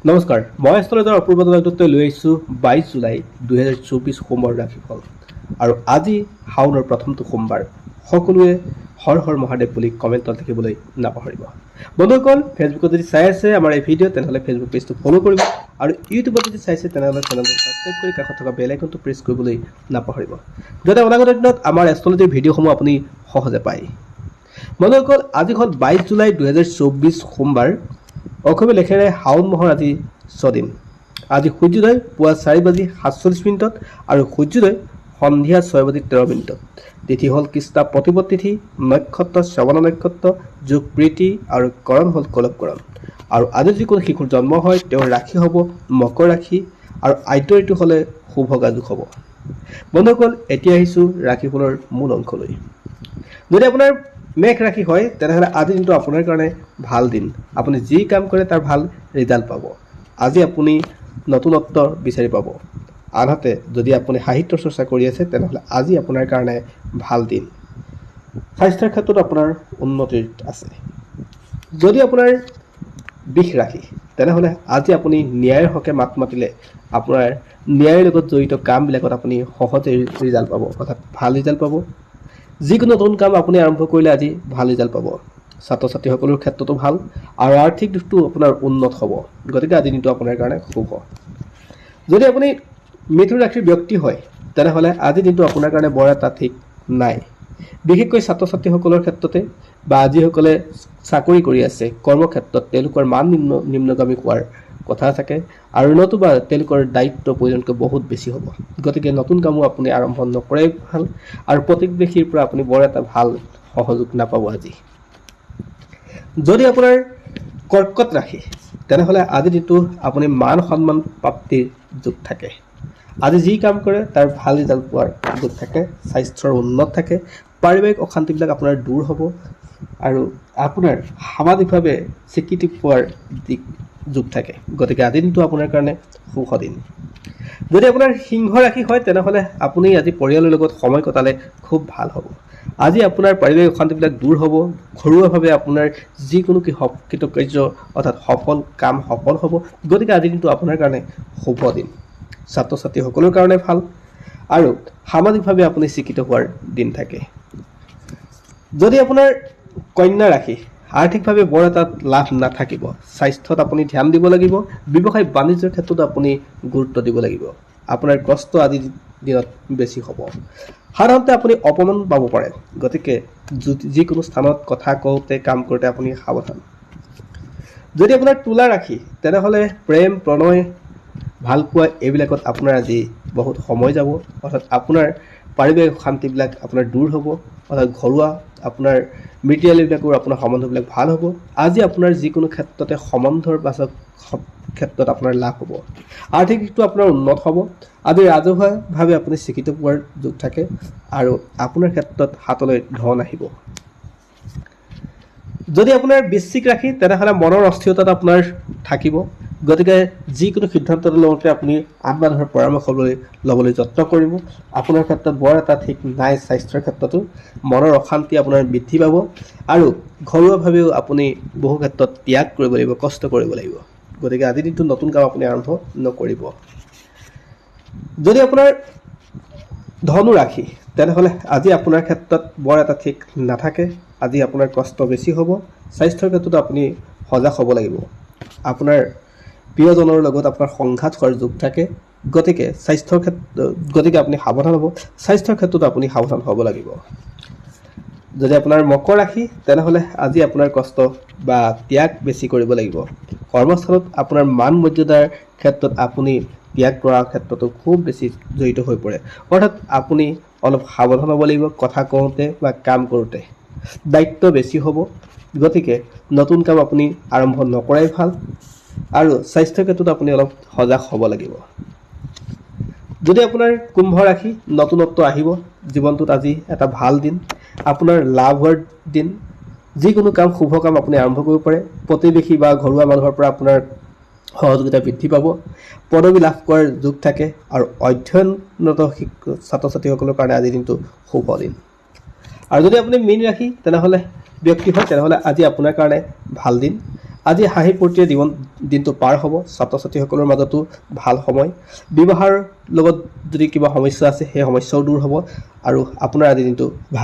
নমস্কাৰ, মই এষ্ট্ৰলজাৰ অপূৰ্ব দত্তই লৈ আহিছোঁ 22 জুলাই 2024 সোমবাৰ ৰাশিফল। আৰু আজি শাওনৰ প্ৰথমটো সোমবাৰ। সকলোৱে হৰ হৰ মহাদেৱ বুলি কমেণ্টত লিখিবলৈ নাপাহৰিব। বন্ধুসকল, ফেচবুকত যদি চাই আছে আমাৰ এই ভিডিঅ' তেনেহ'লে ফেচবুক পেজটো ফ'ল' কৰিব আৰু ইউটিউবত যদি চাইছে তেনেহ'লে চেনেলটো ছাবস্ক্ৰাইব কৰি কাষত থকা বেল আইকনটো প্ৰেছ কৰিবলৈ নাপাহৰিব, যাতে অনাগত দিনত আমাৰ এষ্ট্ৰলজিৰ ভিডিঅ'সমূহ আপুনি সহজে পায়। বন্ধুসকল, আজি হ'ল 22 জুলাই 2024 সোমবাৰ। অসমীয়া লেখেৰে শাওন মাহৰ আজি 6 দিন। আজি সূৰ্যোদয় পুৱা 4:47 আৰু সূৰ্যোদয় সন্ধিয়া 6:13। তিথি হ'ল কৃষ্ণা প্ৰতিপদ তিথি, নক্ষত্ৰ শ্ৰৱণ নক্ষত্ৰ, যোগ প্ৰীতি আৰু কৰণ হ'ল কলককৰণ। আৰু আজি যিকোনো শিশুৰ জন্ম হয় তেওঁৰ ৰাশি হ'ব মকৰ ৰাশি আৰু আদ্য ঋতু হ'লে শুভগা যোগ হ'ব। বন্ধুসকল, এতিয়া আহিছোঁ ৰাশিফলৰ মূল অংশলৈ। যদি আপোনাৰ মেঘ ৰাশি হয় তেনেহ'লে আজি দিনটো আপোনাৰ কাৰণে ভাল দিন। আপুনি যি কাম কৰে তাৰ ভাল ৰিজাল্ট পাব। আজি আপুনি নতুনত্ব বিচাৰি পাব। আনহাতে যদি আপুনি সাহিত্য চৰ্চা কৰি আছে তেনেহ'লে আজি আপোনাৰ কাৰণে ভাল দিন। স্বাস্থ্যৰ ক্ষেত্ৰত আপোনাৰ উন্নতি আছে। যদি আপোনাৰ বিষ ৰাশি তেনেহ'লে আজি আপুনি ন্যায়ৰ হকে মাত মাতিলে আপোনাৰ ন্যায়ৰ লগত জড়িত কামবিলাকত আপুনি সহজে ৰিজাল্ট পাব, অৰ্থাৎ ভাল ৰিজাল্ট পাব। যিকোনো নতুন কাম আপুনি আৰম্ভ কৰিলে আজি ভাল ৰিজাল্ট পাব। ছাত্ৰ ছাত্ৰীসকলৰ ক্ষেত্ৰতো ভাল আৰু আৰ্থিক দিশটো আপোনাৰ উন্নত হ'ব। গতিকে আজি দিনটো আপোনাৰ কাৰণে শুভ। যদি আপুনি মিথুন ৰাশিৰ ব্যক্তি হয় তেনেহ'লে আজি দিনটো আপোনাৰ কাৰণে বৰ এটা ঠিক নাই। বিশেষকৈ ছাত্ৰ ছাত্ৰীসকলৰ ক্ষেত্ৰতে বা যিসকলে চাকৰি কৰি আছে কৰ্মক্ষেত্ৰত তেওঁলোকৰ মান নিম্নগামী হোৱাৰ কথা থাকে আৰু নতুবা তেওঁলোকৰ দায়িত্ব প্ৰয়োজনকৈ বহুত বেছি হ'ব। গতিকে নতুন কামো আপুনি আৰম্ভ নকৰাই ভাল আৰু প্ৰতিবেশীৰ পৰা আপুনি বৰ এটা ভাল সহযোগ নাপাব আজি। যদি আপোনাৰ কৰ্কট ৰাশি তেনেহ'লে আজি দিনটো আপুনি মান সন্মান প্ৰাপ্তিৰ যোগ থাকে। আজি যি কাম কৰে তাৰ ভাল ৰিজাল্ট পোৱাৰ যোগ থাকে। স্বাস্থ্যৰ উন্নত থাকে। পাৰিবাৰিক অশান্তিবিলাক আপোনাৰ দূৰ হ'ব আৰু আপোনাৰ সামাজিকভাৱে স্বীকৃতি পোৱাৰ যোগ থাকে। গতিকে আজি দিনটো আপোনাৰ কাৰণে শুভ দিন। যদি আপোনাৰ সিংহ ৰাশি হয় তেনেহ'লে আপুনি আজি পৰিয়ালৰ লগত সময় কটালে খুব ভাল হ'ব। আজি আপোনাৰ পাৰিবাৰিক অশান্তিবিলাক দূৰ হ'ব। ঘৰুৱাভাৱে আপোনাৰ যিকোনো কৃতকাৰ্য অৰ্থাৎ সফল কাম সফল হ'ব। গতিকে আজি দিনটো আপোনাৰ কাৰণে শুভ দিন। ছাত্ৰ ছাত্ৰীসকলৰ কাৰণে ভাল আৰু সামাজিকভাৱে আপুনি স্বীকৃত হোৱাৰ দিন থাকে। যদি আপোনাৰ কন্যা ৰাশি আৰ্থিকভাৱে বৰ এটা লাভ নাথাকিব। স্বাস্থ্যত আপুনি ধ্যান দিব লাগিব। ব্যৱসায় বাণিজ্যৰ ক্ষেত্ৰতো আপুনি গুৰুত্ব দিব লাগিব। আপোনাৰ কষ্ট আজিৰ দিনত বেছি হ'ব। সাধাৰণতে আপুনি অপমান পাব পাৰে। গতিকে যিকোনো স্থানত কথা কওঁতে কাম কৰোঁতে আপুনি সাৱধান। যদি আপোনাৰ তুলা ৰাশি তেনেহ'লে প্ৰেম প্ৰণয় ভালপোৱা এইবিলাকত আপোনাৰ আজি বহুত সময় যাব, অৰ্থাৎ আপোনাৰ পাৰিবাৰিক শান্তিবিলাক আপোনাৰ দূৰ হ'ব, অৰ্থাৎ ঘৰুৱা আপোনাৰ মিডিয়ালবিলাকৰ আপোনাৰ সম্বন্ধবিলাক ভাল হ'ব। আজি আপোনাৰ যিকোনো ক্ষেত্ৰতে সম্বন্ধৰ পাছত ক্ষেত্ৰত আপোনাৰ লাভ হ'ব। আৰ্থিক দিশটো আপোনাৰ উন্নত হ'ব। আজি ৰাজহুৱাভাৱে আপুনি স্বীকৃতি পোৱাৰ যোগ থাকে আৰু আপোনাৰ ক্ষেত্ৰত হাতলৈ ধন আহিব। যদি আপোনাৰ বৃশ্চিক ৰাশি তেনেহ'লে মনৰ অস্থিৰতাত আপোনাৰ থাকিব। গতিকে যিকোনো সিদ্ধান্ত লওঁতে আপুনি আন মানুহৰ পৰামৰ্শ ল'বলৈ যত্ন কৰিব। আপোনাৰ ক্ষেত্ৰত বৰ এটা ঠিক নাই। স্বাস্থ্যৰ ক্ষেত্ৰতো মনৰ অশান্তি আপোনাৰ বৃদ্ধি পাব আৰু ঘৰুৱাভাৱেও আপুনি বহু ক্ষেত্ৰত ত্যাগ কৰিব লাগিব, কষ্ট কৰিব লাগিব। গতিকে আজিৰ দিনটো নতুন কাম আপুনি আৰম্ভ নকৰিব। যদি আপোনাৰ ধনু ৰাশি তেনেহ'লে আজি আপোনাৰ ক্ষেত্ৰত বৰ এটা ঠিক নাথাকে। আজি আপোনাৰ কষ্ট বেছি হ'ব। স্বাস্থ্যৰ ক্ষেত্ৰতো আপুনি সজাগ হ'ব লাগিব। আপোনাৰ প্ৰিয়জনৰ লগত আপোনাৰ সংঘাত হোৱাৰ যোগ থাকে। গতিকে আপুনি সাৱধান হ'ব। স্বাস্থ্যৰ ক্ষেত্ৰতো আপুনি সাৱধান হ'ব লাগিব। যদি আপোনাৰ মকৰ ৰাশি তেনেহ'লে আজি আপোনাৰ কষ্ট বা ত্যাগ বেছি কৰিব লাগিব। কৰ্মস্থলত আপোনাৰ মান মৰ্যাদাৰ ক্ষেত্ৰত আপুনি ত্যাগ কৰাৰ ক্ষেত্ৰতো খুব বেছি জড়িত হৈ পৰে। অৰ্থাৎ আপুনি অলপ সাৱধান হ'ব লাগিব কথা কওঁতে বা কাম কৰোঁতে। দায়িত্ব বেছি হ'ব। গতিকে নতুন কাম আপুনি আৰম্ভ নকৰাই ভাল আৰু স্বাস্থ্যৰ ক্ষেত্ৰত আপুনি অলপ সজাগ হ'ব লাগিব। যদি আপোনাৰ কুম্ভ ৰাশি নতুনত্ব আহিব। জীৱনটোত আজি এটা ভাল দিন, আপোনাৰ লাভ হোৱাৰ দিন। যিকোনো কাম শুভ কাম আপুনি আৰম্ভ কৰিব পাৰে। প্ৰতিবেশী বা ঘৰুৱা মানুহৰ পৰা আপোনাৰ সহযোগিতা বৃদ্ধি পাব। পদবী লাভ কৰাৰ যোগ থাকে আৰু অধ্যয়নৰত ছাত্ৰ ছাত্ৰীসকলৰ কাৰণে আজিৰ দিনটো শুভ দিন। আৰু যদি আপুনি মীন ৰাশি তেনেহ'লে ব্যক্তি হয় তেনেহ'লে আজি আপোনাৰ কাৰণে ভাল দিন। আজি হাঁহি ফূৰ্তিৰে দিনটো পাৰ হ'ব। ছাত্ৰ ছাত্ৰীসকলৰ মাজতো ভাল সময়। বিবাহৰ লগত যদি কিবা সমস্যা আছে সেই সমস্যাও দূৰ হ'ব আৰু আপোনাৰ আজি দিনটো ভাল